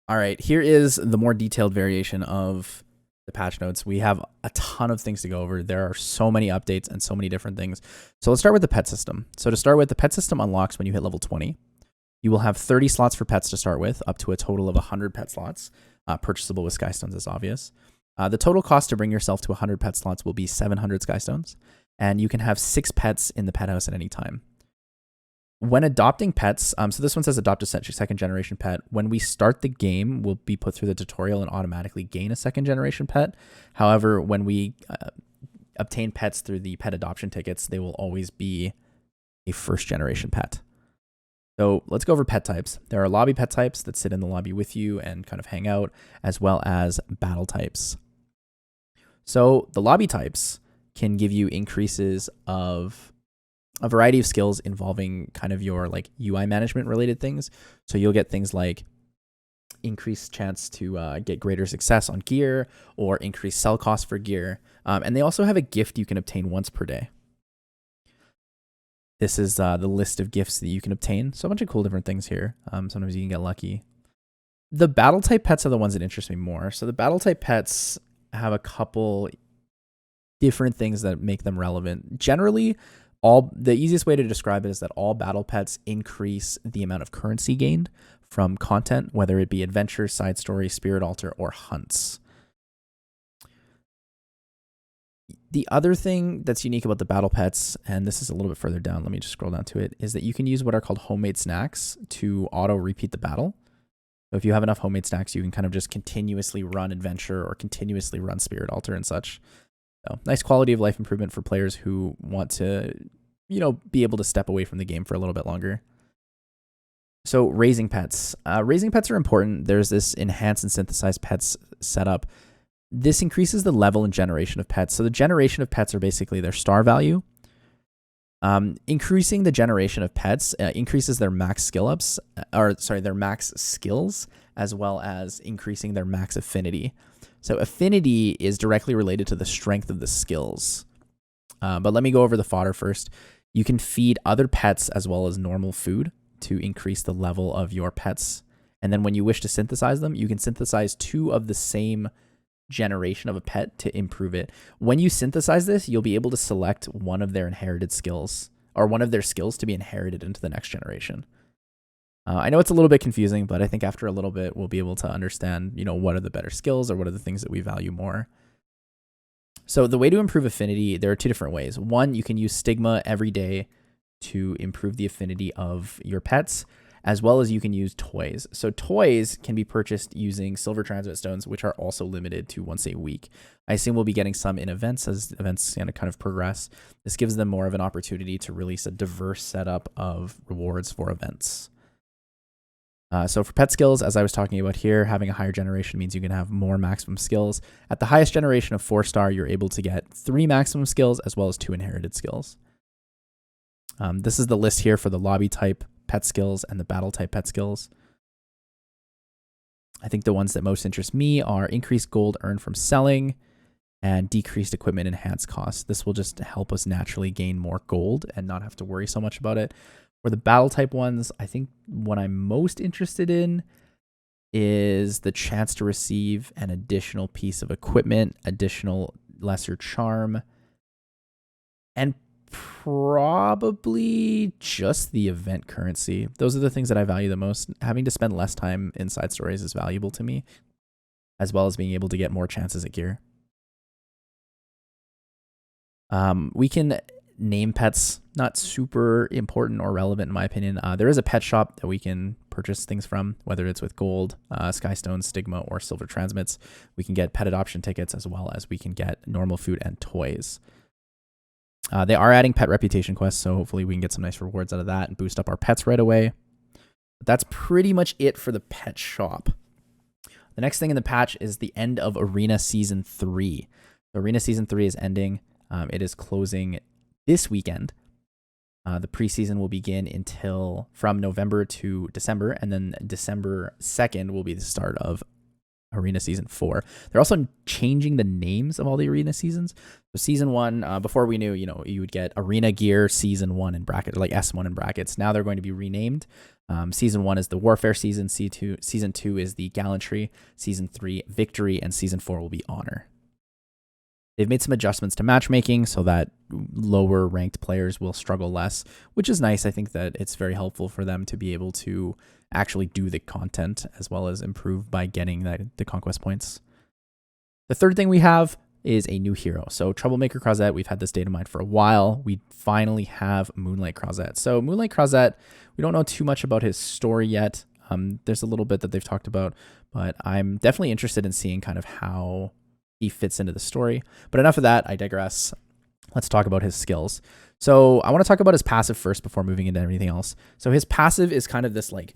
All right, here is the more detailed variation of the patch notes. We have a ton of things to go over. There are so many updates and so many different things. So let's start with the pet system. So to start with, the pet system unlocks when you hit level 20. You will have 30 slots for pets to start with, up to a total of 100 pet slots, purchasable with Skystones as obvious. The total cost to bring yourself to 100 pet slots will be 700 Skystones, and you can have 6 pets in the pet house at any time. When adopting pets, so this one says adopt a second generation pet. When we start the game, we'll be put through the tutorial and automatically gain a second generation pet. However, when we obtain pets through the pet adoption tickets, they will always be a first generation pet. So let's go over pet types. There are lobby pet types that sit in the lobby with you and kind of hang out, as well as battle types. So the lobby types can give you increases of a variety of skills involving kind of your like UI management related things. So you'll get things like increased chance to get greater success on gear or increased sell cost for gear. And they also have a gift you can obtain once per day. This is the list of gifts that you can obtain. So a bunch of cool different things here. Sometimes you can get lucky. The battle type pets are the ones that interest me more. So the battle type pets have a couple different things that make them relevant. Generally, the easiest way to describe it is that all battle pets increase the amount of currency gained from content, whether it be adventure, side story, spirit altar, or hunts. The other thing that's unique about the battle pets, and this is a little bit further down, let me just scroll down to it, is that you can use what are called homemade snacks to auto repeat the battle. So if you have enough homemade snacks, you can kind of just continuously run adventure or continuously run spirit altar and such. So nice quality of life improvement for players who want to, be able to step away from the game for a little bit longer. So raising pets. Raising pets are important. There's this enhance and synthesize pets setup. This increases the level and generation of pets. So the generation of pets are basically their star value. Increasing the generation of pets increases their max their max skills, as well as increasing their max affinity. So affinity is directly related to the strength of the skills. But let me go over the fodder first. You can feed other pets as well as normal food to increase the level of your pets. And then when you wish to synthesize them, you can synthesize 2 of the same generation of a pet to improve it. When you synthesize this, you'll be able to select one of their inherited skills or one of their skills to be inherited into the next generation. I know it's a little bit confusing, but I think after a little bit, we'll be able to understand, what are the better skills or what are the things that we value more. So the way to improve affinity, there are 2 different ways. One, you can use stigma every day to improve the affinity of your pets, as well as you can use toys. So toys can be purchased using silver transmit stones, which are also limited to once a week. I assume we'll be getting some in events as events kind of progress. This gives them more of an opportunity to release a diverse setup of rewards for events. So for pet skills, as I was talking about here, having a higher generation means you can have more maximum skills. At the highest generation of 4-star, you're able to get 3 maximum skills as well as 2 inherited skills. This is the list here for the lobby type pet skills and the battle type pet skills. I think the ones that most interest me are increased gold earned from selling and decreased equipment enhanced costs. This will just help us naturally gain more gold and not have to worry so much about it. For the battle type ones, I think what I'm most interested in is the chance to receive an additional piece of equipment, additional lesser charm, and probably just the event currency. Those are the things that I value the most. Having to spend less time in side stories is valuable to me, as well as being able to get more chances at gear. We can name pets, not super important or relevant in my opinion. There is a pet shop that we can purchase things from, whether it's with gold, Skystone, Stigma, or silver transmits. We can get pet adoption tickets as well as we can get normal food and toys. They are adding pet reputation quests, so hopefully we can get some nice rewards out of that and boost up our pets right away. But that's pretty much it for the pet shop. The next thing in the patch is the end of Arena Season 3. So Arena Season 3 is ending. It is closing this weekend. The preseason will begin from November to December, and then December 2nd will be the start of Arena Season 4. They're also changing the names of all the Arena seasons. So Season 1, before we knew, you would get Arena Gear Season 1 in brackets, like S1 in brackets. Now they're going to be renamed. Season 1 is the warfare season. Season 2 is the gallantry. Season 3, victory. And Season 4 will be honor. They've made some adjustments to matchmaking so that lower ranked players will struggle less, which is nice. I think that it's very helpful for them to be able to actually do the content as well as improve by getting the conquest points. The third thing we have is a new hero. So Troublemaker Crozet, we've had this data mine for a while. We finally have Moonlight Crozet. So Moonlight Crozet, we don't know too much about his story yet. There's a little bit that they've talked about, but I'm definitely interested in seeing kind of how he fits into the story. But enough of that, I digress. Let's talk about his skills. So I want to talk about his passive first before moving into everything else. So his passive is kind of this like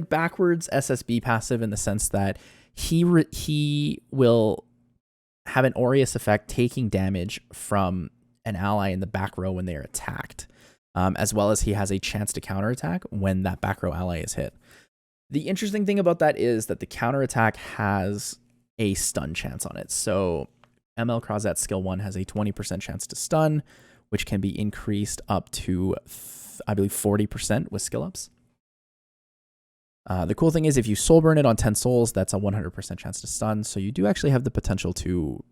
backwards SSB passive in the sense that he will have an Aureus effect taking damage from an ally in the back row when they are attacked, as well as he has a chance to counterattack when that back row ally is hit. The interesting thing about that is that the counterattack has a stun chance on it. So ML Crozet skill 1 has a 20% chance to stun, which can be increased up to, I believe, 40% with skill ups. The cool thing is if you soul burn it on 10 souls, that's a 100% chance to stun. So you do actually have the potential to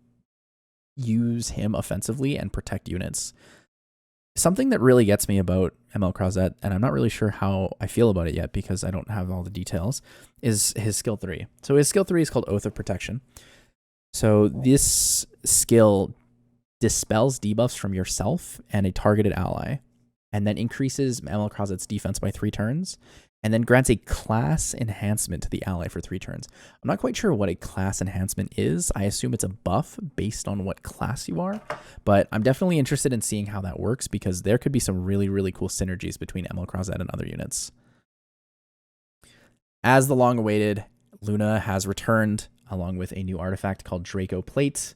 use him offensively and protect units. Something that really gets me about ML Crozet, and I'm not really sure how I feel about it yet because I don't have all the details, is his skill 3. So his skill 3 is called Oath of Protection. So this skill dispels debuffs from yourself and a targeted ally, and then increases ML Crozet's defense by 3 turns, and then grants a class enhancement to the ally for 3 turns. I'm not quite sure what a class enhancement is. I assume it's a buff based on what class you are, but I'm definitely interested in seeing how that works because there could be some really, really cool synergies between ML Crozet and other units. As the long-awaited, Luna has returned along with a new artifact called Draco Plate.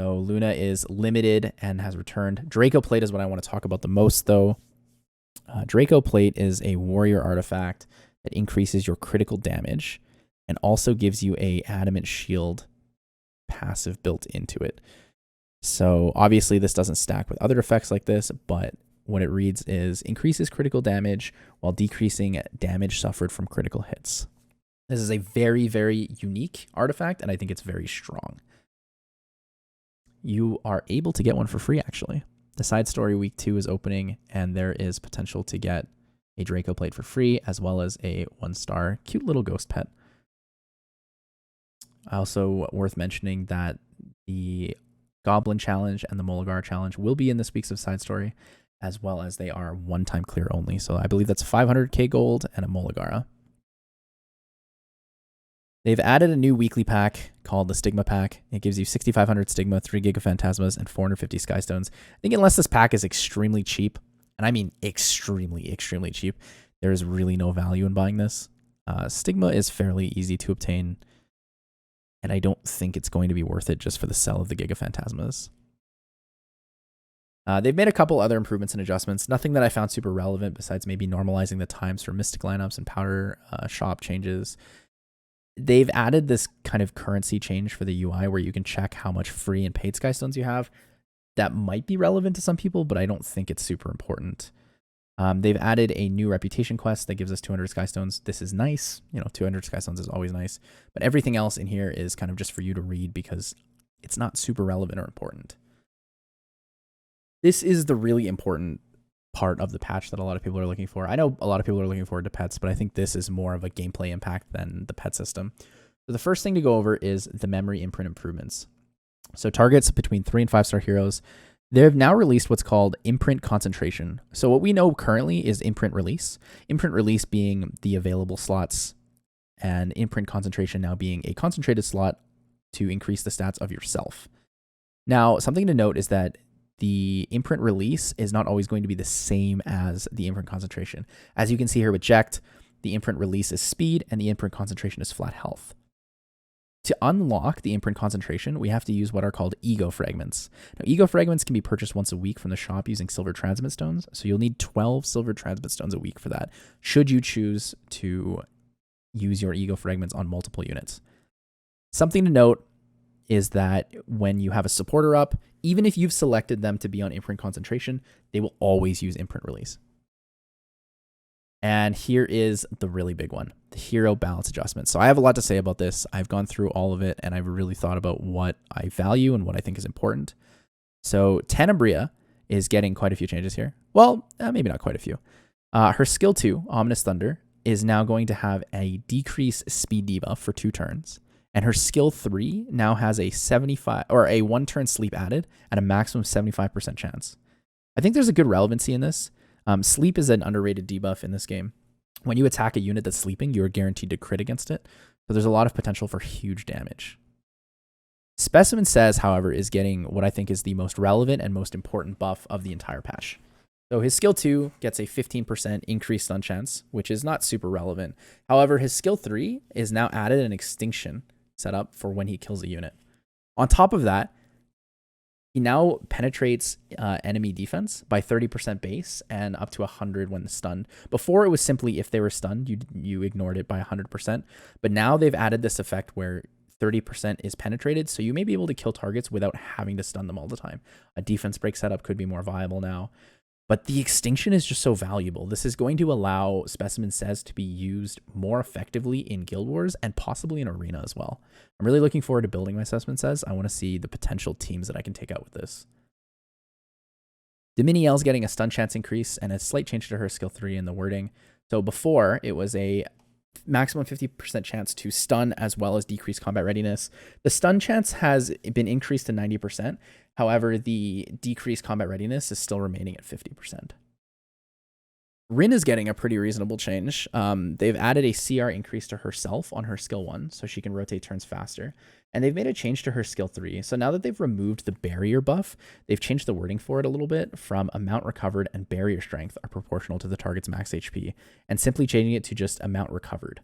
So Luna is limited and has returned. Draco Plate is what I want to talk about the most, though. Draco Plate is a warrior artifact that increases your critical damage and also gives you a adamant shield passive built into it. So obviously this doesn't stack with other effects like this, but what it reads is increases critical damage while decreasing damage suffered from critical hits. This is a very, very unique artifact, and I think it's very strong. You are able to get one for free, actually. The side story week 2 is opening, and there is potential to get a Draco Plate for free, as well as a 1-star cute little ghost pet. Also worth mentioning that the Goblin Challenge and the Mulligar Challenge will be in this week's of side story, as well as they are one-time clear only. So I believe that's 500k gold and a Mulligara. They've added a new weekly pack called the Stigma Pack. It gives you 6,500 Stigma, 3 Giga Phantasmas, and 450 Skystones. I think unless this pack is extremely cheap, and I mean extremely, extremely cheap, there is really no value in buying this. Stigma is fairly easy to obtain, and I don't think it's going to be worth it just for the sell of the Giga Phantasmas. They've made a couple other improvements and adjustments, nothing that I found super relevant besides maybe normalizing the times for Mystic lineups and Powder shop changes. They've added this kind of currency change for the UI where you can check how much free and paid Skystones you have. That might be relevant to some people, but I don't think it's super important. They've added a new reputation quest that gives us 200 Skystones. This is nice. 200 Skystones is always nice. But everything else in here is kind of just for you to read because it's not super relevant or important. This is the really important part of the patch that a lot of people are looking for. I know a lot of people are looking forward to pets, but I think this is more of a gameplay impact than the pet system. So the first thing to go over is the memory imprint improvements. So targets between 3 and 5-star heroes, they've now released what's called Imprint Concentration. So what we know currently is Imprint Release. Imprint Release being the available slots, and Imprint Concentration now being a concentrated slot to increase the stats of yourself. Now, something to note is that the imprint release is not always going to be the same as the imprint concentration. As you can see here with Jekt, the imprint release is speed and the imprint concentration is flat health. To unlock the imprint concentration, we have to use what are called ego fragments. Now, ego fragments can be purchased once a week from the shop using silver transmit stones. So you'll need 12 silver transmit stones a week for that, should you choose to use your ego fragments on multiple units. Something to note is that when you have a supporter up, even if you've selected them to be on imprint concentration, they will always use imprint release. And here is the really big one, the hero balance adjustment. So I have a lot to say about this. I've gone through all of it, and I've really thought about what I value and what I think is important. So Tenebria is getting quite a few changes here. Well, maybe not quite a few. Her skill 2, Ominous Thunder, is now going to have a decrease speed debuff for 2 turns. And her skill 3 now has a 75 or a 1-turn sleep added at a maximum 75% chance. I think there's a good relevancy in this. Sleep is an underrated debuff in this game. When you attack a unit that's sleeping, you are guaranteed to crit against it. So there's a lot of potential for huge damage. Specimen Says, however, is getting what I think is the most relevant and most important buff of the entire patch. So his skill 2 gets a 15% increased stun chance, which is not super relevant. However, his skill 3 is now added an extinction setup for when he kills a unit. On top of that, he now penetrates enemy defense by 30% base and up to 100 when stunned. Before, it was simply if they were stunned, you ignored it by 100%. But now they've added this effect where 30% is penetrated, so you may be able to kill targets without having to stun them all the time. A defense break setup could be more viable now. But the extinction is just so valuable. This is going to allow Specimen Says to be used more effectively in Guild Wars and possibly in Arena as well. I'm really looking forward to building my Specimen Says. I want to see the potential teams that I can take out with this. Dominiel's getting a stun chance increase and a slight change to her skill 3 in the wording. So before, it was a maximum 50% chance to stun as well as decrease combat readiness. The stun chance has been increased to 90%. However, the decreased combat readiness is still remaining at 50%. Rin is getting a pretty reasonable change. They've added a CR increase to herself on her skill 1, so she can rotate turns faster. And they've made a change to her skill 3. So now that they've removed the barrier buff, they've changed the wording for it a little bit from amount recovered and barrier strength are proportional to the target's max HP, and simply changing it to just amount recovered.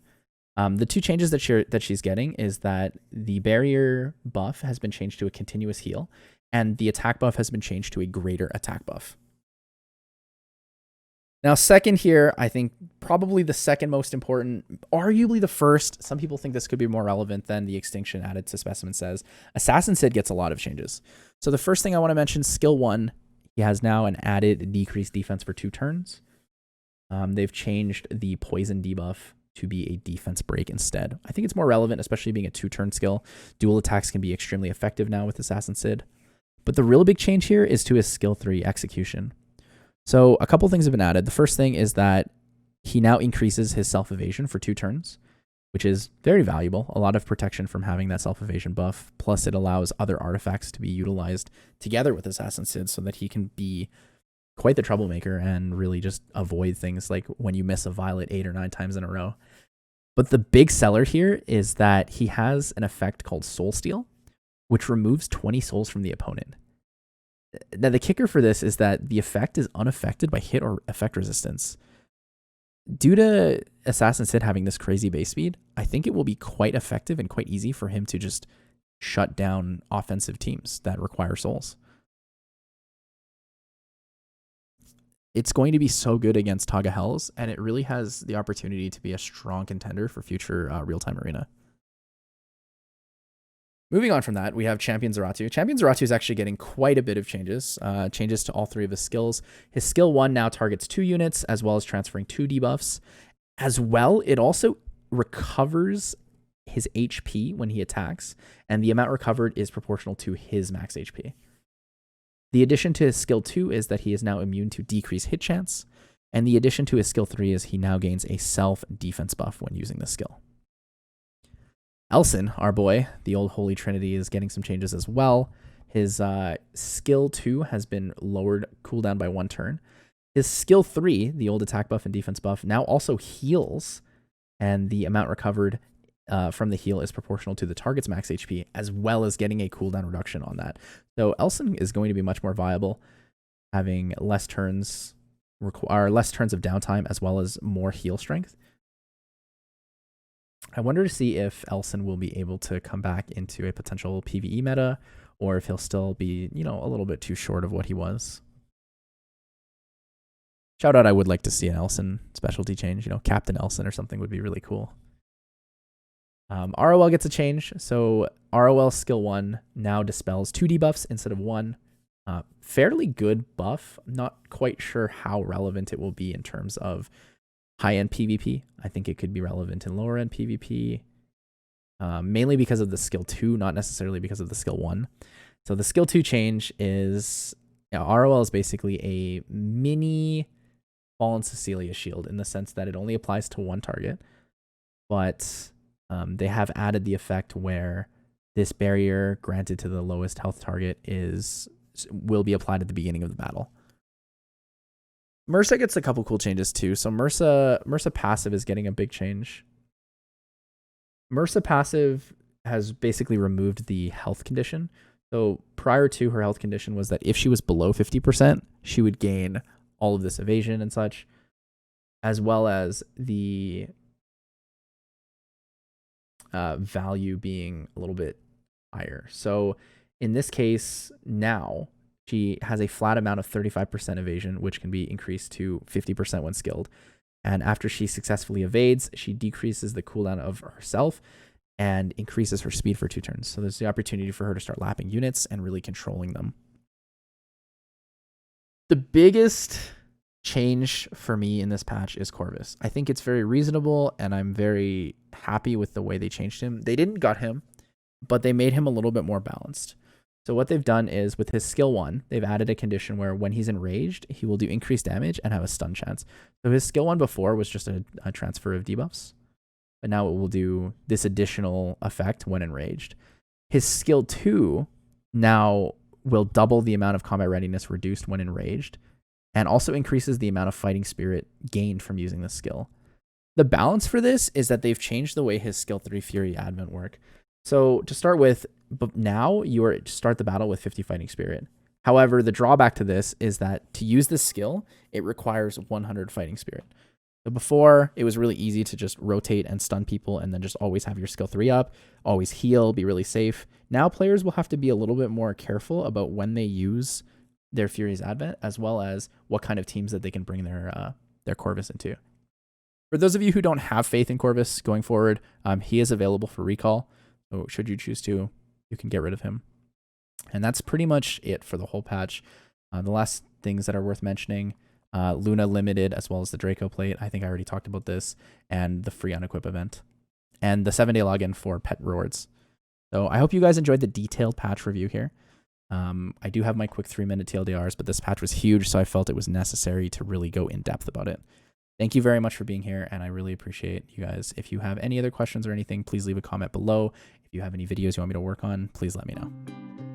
The 2 changes that she's getting is that the barrier buff has been changed to a continuous heal, and the attack buff has been changed to a greater attack buff. Now, second here, I think probably the second most important, arguably the first. Some people think this could be more relevant than the extinction added to Specimen Says. Assassin Sid gets a lot of changes. So the first thing I want to mention, skill 1, he has now an added decreased defense for 2 turns. They've changed the poison debuff to be a defense break instead. I think it's more relevant, especially being a 2-turn skill. Dual attacks can be extremely effective now with Assassin Sid. But the real big change here is to his skill 3, execution. So a couple things have been added. The first thing is that he now increases his self-evasion for 2 turns, which is very valuable. A lot of protection from having that self-evasion buff. Plus, it allows other artifacts to be utilized together with Assassin Sid so that he can be quite the troublemaker and really just avoid things like when you miss a Violet 8 or 9 times in a row. But the big seller here is that he has an effect called Soul Steal, which removes 20 souls from the opponent. Now, the kicker for this is that the effect is unaffected by hit or effect resistance. Due to Assassin Sid having this crazy base speed, I think it will be quite effective and quite easy for him to just shut down offensive teams that require souls. It's going to be so good against Taga Hells, and it really has the opportunity to be a strong contender for future real-time arena. Moving on from that, we have Champion Zaratu. Champion Zaratu is actually getting quite a bit of changes. Changes to all 3 of his skills. His skill 1 now targets 2 units, as well as transferring 2 debuffs. As well, it also recovers his HP when he attacks, and the amount recovered is proportional to his max HP. The addition to his skill 2 is that he is now immune to decreased hit chance, and the addition to his skill 3 is he now gains a self-defense buff when using this skill. Elson, our boy, the old Holy Trinity, is getting some changes as well. His skill 2 has been lowered cooldown by 1 turn. His skill 3, the old attack buff and defense buff, now also heals, and the amount recovered from the heal is proportional to the target's max HP, as well as getting a cooldown reduction on that. So Elson is going to be much more viable, having less turns of downtime, as well as more heal strength. I wonder to see if Elson will be able to come back into a potential PvE meta, or if he'll still be, a little bit too short of what he was. Shout out, I would like to see an Elson specialty change. Captain Elson or something would be really cool. ROL gets a change. So ROL skill 1 now dispels 2 debuffs instead of 1. Fairly good buff. I'm not quite sure how relevant it will be in terms of high-end PvP. I think it could be relevant in lower-end PvP, mainly because of the skill 2, not necessarily because of the skill 1. So the skill 2 change is, ROL is basically a mini Fallen Cecilia shield in the sense that it only applies to one target, but they have added the effect where this barrier granted to the lowest health target will be applied at the beginning of the battle. MRSA gets a couple cool changes too. So MRSA passive is getting a big change. MRSA passive has basically removed the health condition. So prior to, her health condition was that if she was below 50%, she would gain all of this evasion and such, as well as the value being a little bit higher. So in this case, now she has a flat amount of 35% evasion, which can be increased to 50% when skilled. And after she successfully evades, she decreases the cooldown of herself and increases her speed for 2 turns. So there's the opportunity for her to start lapping units and really controlling them. The biggest change for me in this patch is Corvus. I think it's very reasonable, and I'm very happy with the way they changed him. They didn't gut him, but they made him a little bit more balanced. So what they've done is, with his skill 1, they've added a condition where when he's enraged, he will do increased damage and have a stun chance. So his skill 1 before was just a transfer of debuffs, but now it will do this additional effect when enraged. His skill 2 now will double the amount of combat readiness reduced when enraged, and also increases the amount of fighting spirit gained from using this skill. The balance for this is that they've changed the way his skill 3 Fury Advent work. So to start with, but now you are to start the battle with 50 fighting spirit. However, the drawback to this is that to use this skill, it requires 100 fighting spirit. So before, it was really easy to just rotate and stun people and then just always have your skill 3 up, always heal, be really safe. Now players will have to be a little bit more careful about when they use their Fury's Advent, as well as what kind of teams that they can bring their Corvus into. For those of you who don't have faith in Corvus going forward, he is available for recall. So should you choose to, you can get rid of him. And that's pretty much it for the whole patch. The last things that are worth mentioning, Luna Limited, as well as the Draco Plate. I think I already talked about this, and the free unequip event, and the 7-day login for pet rewards. So I hope you guys enjoyed the detailed patch review here. I do have my quick 3-minute TLDRs, but this patch was huge, so I felt it was necessary to really go in depth about it. Thank you very much for being here, and I really appreciate you guys. If you have any other questions or anything, please leave a comment below. If you have any videos you want me to work on, please let me know.